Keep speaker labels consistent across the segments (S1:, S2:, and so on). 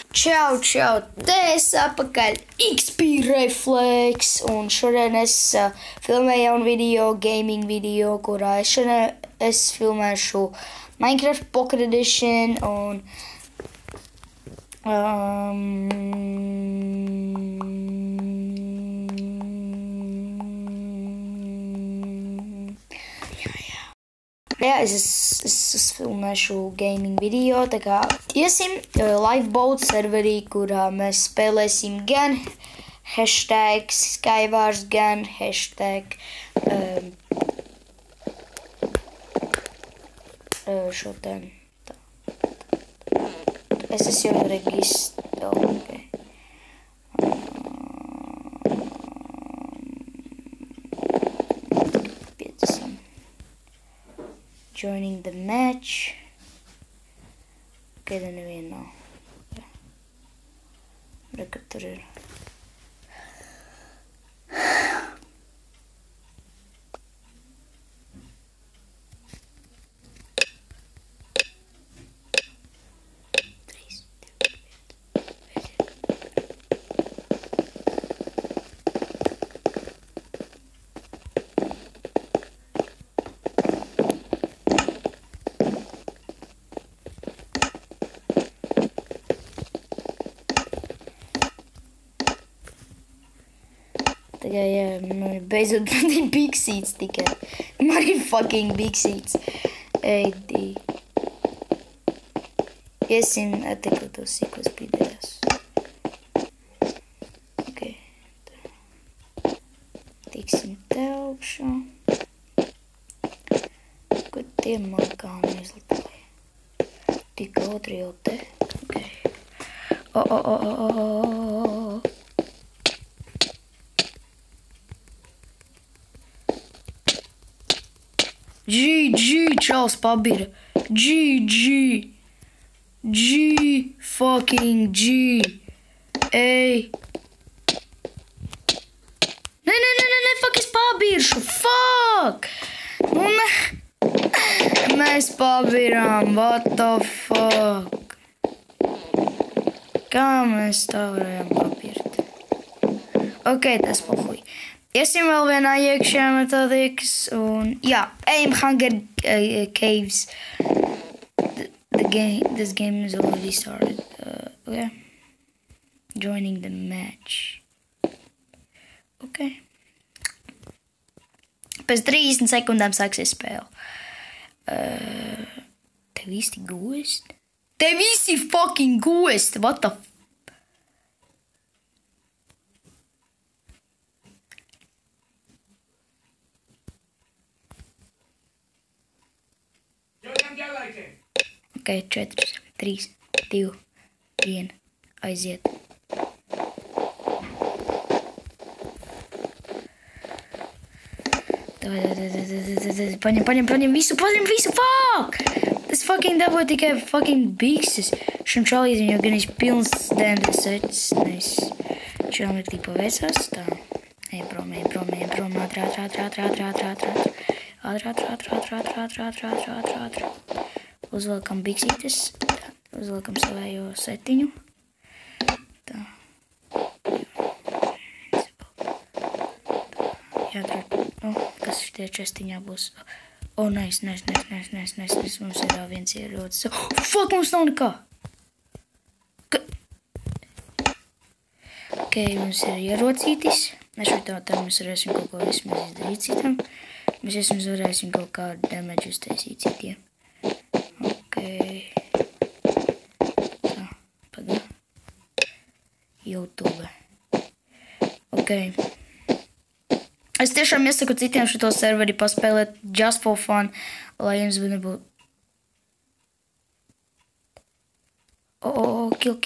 S1: Čau, te es apakaļ XP Reflex, un šodien es filmēju jaunu video, gaming video, kurā es filmēšu Minecraft Pocket Edition, un jā, es filmēšu gaming video, tā kā iesim Lifeboat serverī, kurā mēs spēlēsim gan hashtag Skywars, gan hashtag šo te. Es esmu jau registrēju. Joining the match. Okay, neviena nav. Rekad tur ir. Tikai, jā, man ir beidzot big seats tikai. Man ir fucking big seats. Eidī. Iesim ateko tos sīkos pīdējās. Ok. Tiksim te augšā. Ko tie mankām izlitāja? Tik otri jau te. Ok. GG, čals pabira. GG. G fucking G. Ej. Ne, fuck, es pabiršu. Fuck. Mēs pabirām. What the fuck. Kā mēs tā varējām pabirt? Ok, tas pohuj. Iesim vēl vienā iekšā metodikas, un jā, ejam Hunger Caves. This game is already started. Okay. Joining the match. Okay. Pēc 30 sekundēm sāksies spēle. Tev īsti gost? Tev īsti fucking gost! What the f... Ok, 4, 3, 2, 1, aiziet. Paņem visu, fuck! Tas fucking dabūja tikai fucking bikses. Šim čalīzim jau gan pilns dēndas sets. Nes čalam ir tipo vecās, tā. Ej prom, ātrāk. Uzvelkam biksītes, uzvelkam savējo setiņu. Tā. Jāatrod, kas šitie čestiņā būs. Nice. Mums ir viens ierocis. Fuck, mums nav nekā! Ok, mums ir ierocītis. Nešķitā, tad mēs varēsim kaut ko vismaz izdarīt citam. Mēs vismaz varēsim kaut kādu damage uztaisīt citiem. Tā, paga. YouTube. Ok. Es tiešām iesaku citiem šito serveri paspēlēt just for fun, lai jums nebūtu... Kill.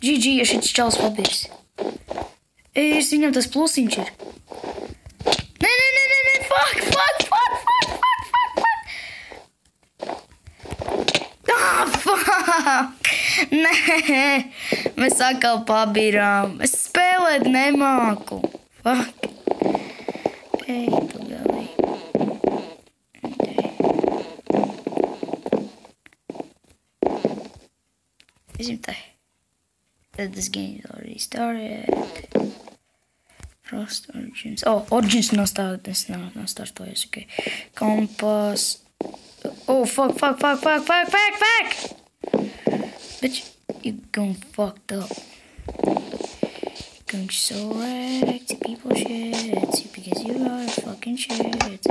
S1: GG, ja šits čals pabirs. Es viņam tas plusiņš ir. Ne, fuck. Fuck. Nē, mēs atkal pabirām. Es spēlēt nemāku. Fuck. pagaidī. Isn't that this game is already started? Frost Origins. Oh, Origins not started. Okay. Compass. Oh, fuck. Bitch, you gone fucked up. Going so wrecked, people shit, because you are fucking shit.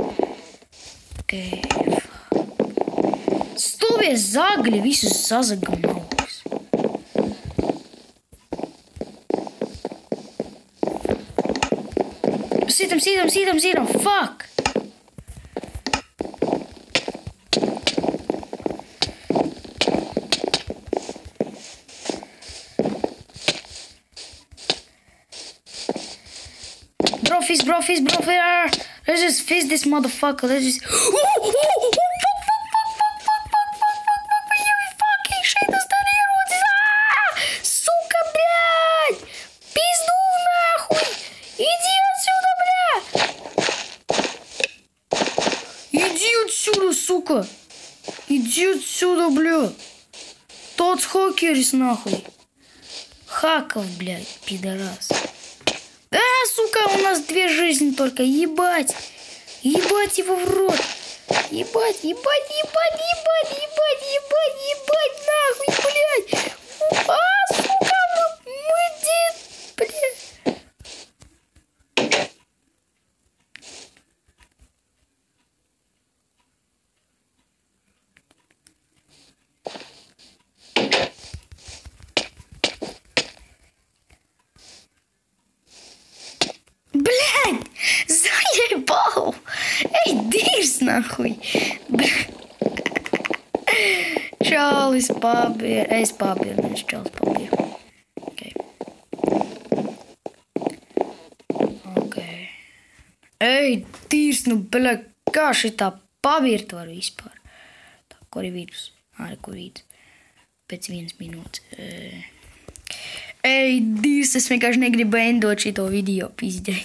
S1: Okay, fuck. Stuvie zagļi visus sazagam augs. Sītam, fuck! Bro, fizz. Let's just fizz this motherfucker. Let's just... Fuck. Fucking shit, остали роты. Сука, блядь! Пизду нахуй! Иди отсюда, бля! Иди отсюда, сука! Иди отсюда, бля! Тот хокерис, нахуй! Хаков, блядь, пидорас. Сука, у нас 2 жизни только. Ебать его в рот. Ебать, нахуй, блядь. Сука, мы дед, блядь. Блядь, заебал! Эй, дырс нахуй! Čalis papīra, es papīra, nevis čalis papīra. Okay. Ej, dīrs, nu, bļa, kā šitā pavirt var vispār? Tā, kur ir vīrus? Kur vīrus? Pēc 1 minūtes. Ej, dīrs, es vienkārši negribu endot šito video, pizdeņ.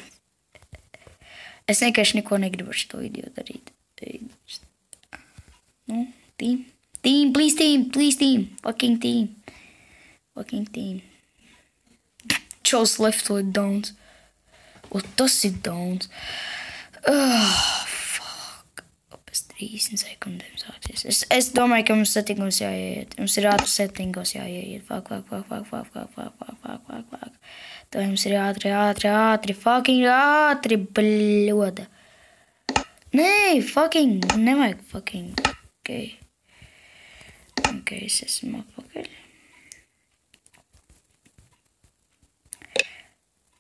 S1: Es vienkārši neko negribu ar šito video darīt. Nu, team, please team. Fucking team. Chose left with downs. O, tas ir downs. Fuck. Pēc 30 sekundēm sāksies. Es domāju, ka mums settingos jāiet. Mums ir ātri settingos jāiet. Fuck. Tā mums ir ātri. Fucking ātri, bļoda. Nē, fucking, nevajag fucking. Okay, es esmu apakaļ.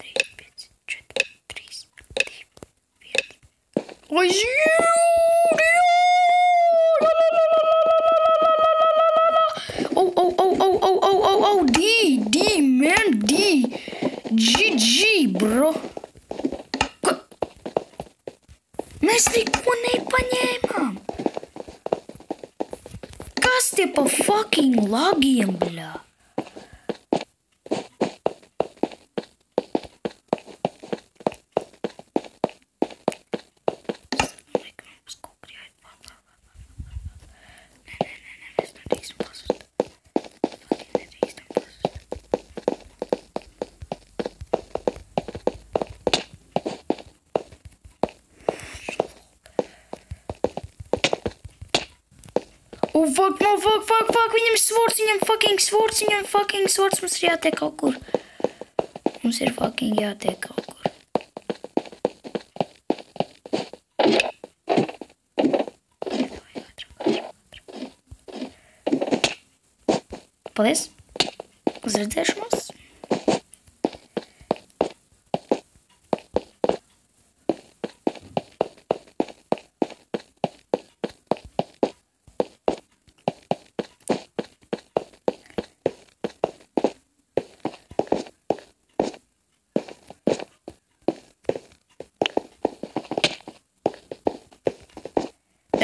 S1: 3, 5, 4, 3, 2, 1. Oi, Oh, D, man, D. GG, bro. Ko? Mēs neko nepaņēmām. Kas tie pa fucking lagiem, bļā? Oh, fuck, viņam svords, viņam fucking svords, mums ir jātiek kaut kur. Mums ir fucking jātiek kaut kur. Paldies, uz redzēšanos.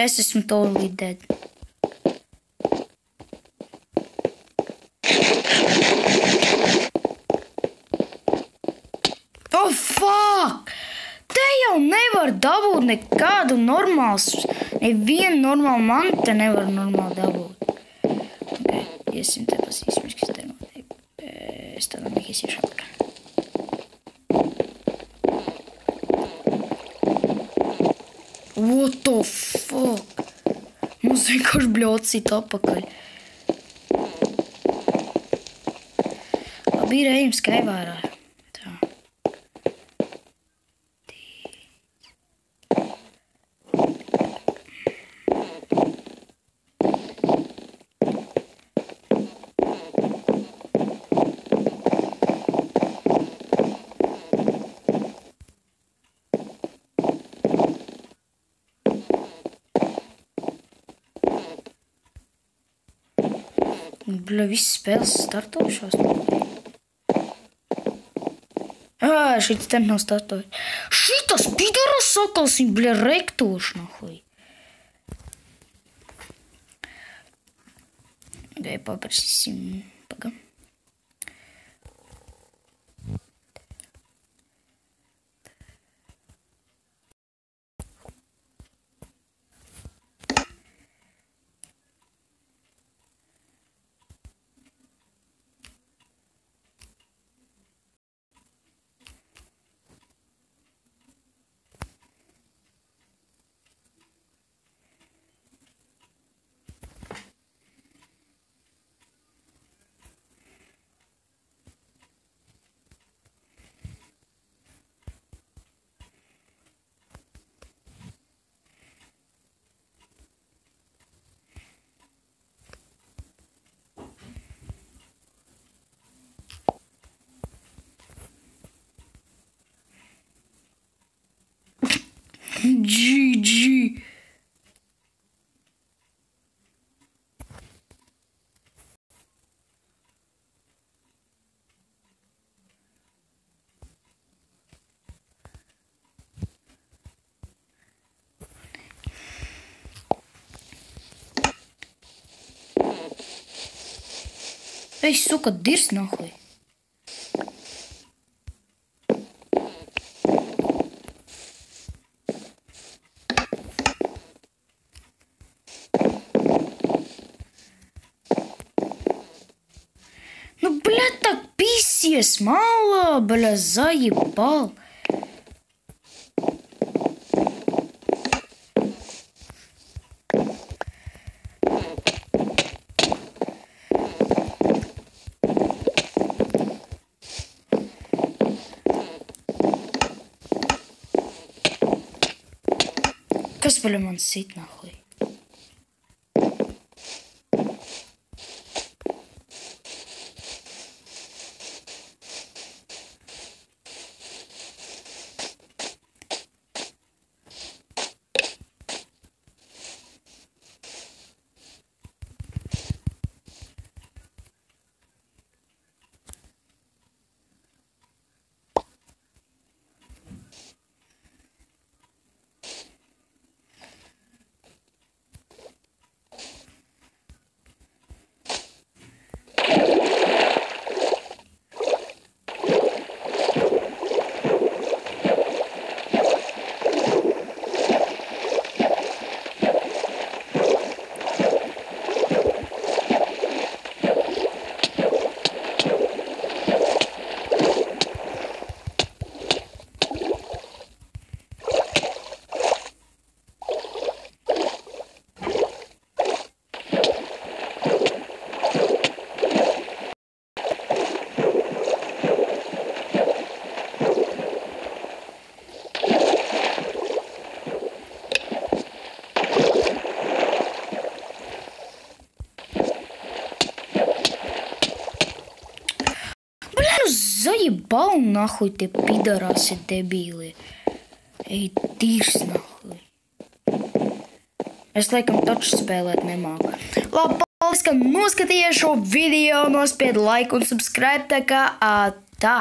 S1: Es esmu totally dead. Oh, fuck! Te jau nevar nevar dabūt nekādu normāls, nevienu normālu mantu te nevar normāli dabūt. Okay, iesim te pasīsimies, kas te notiek. Es tā domāju, ka es iešu apakaļ. What the fuck? Mums vienkārši bļocīt apakaļ. Labi, ir ejam skaivārā. Tā. Bļa, viss spēles startojušās. Šits te nav startojuši. Šitas pidaras sakals, viņi, bļa, rektoši, nahuj. Gai paprasīsim. Paga. GG. Ej, suka, dirs nahuj. Ну, бля, так писец мало, бля, заебал. Kas, bля, man sit nahuj? Заебал нахуй ты пидорасы дебīli. Ej, tīrs nahуй. Es laikam taču spēlēt nemāku. Labi, paldies, ka noskatījies šo video, nospied like un subscribe tā kā tā.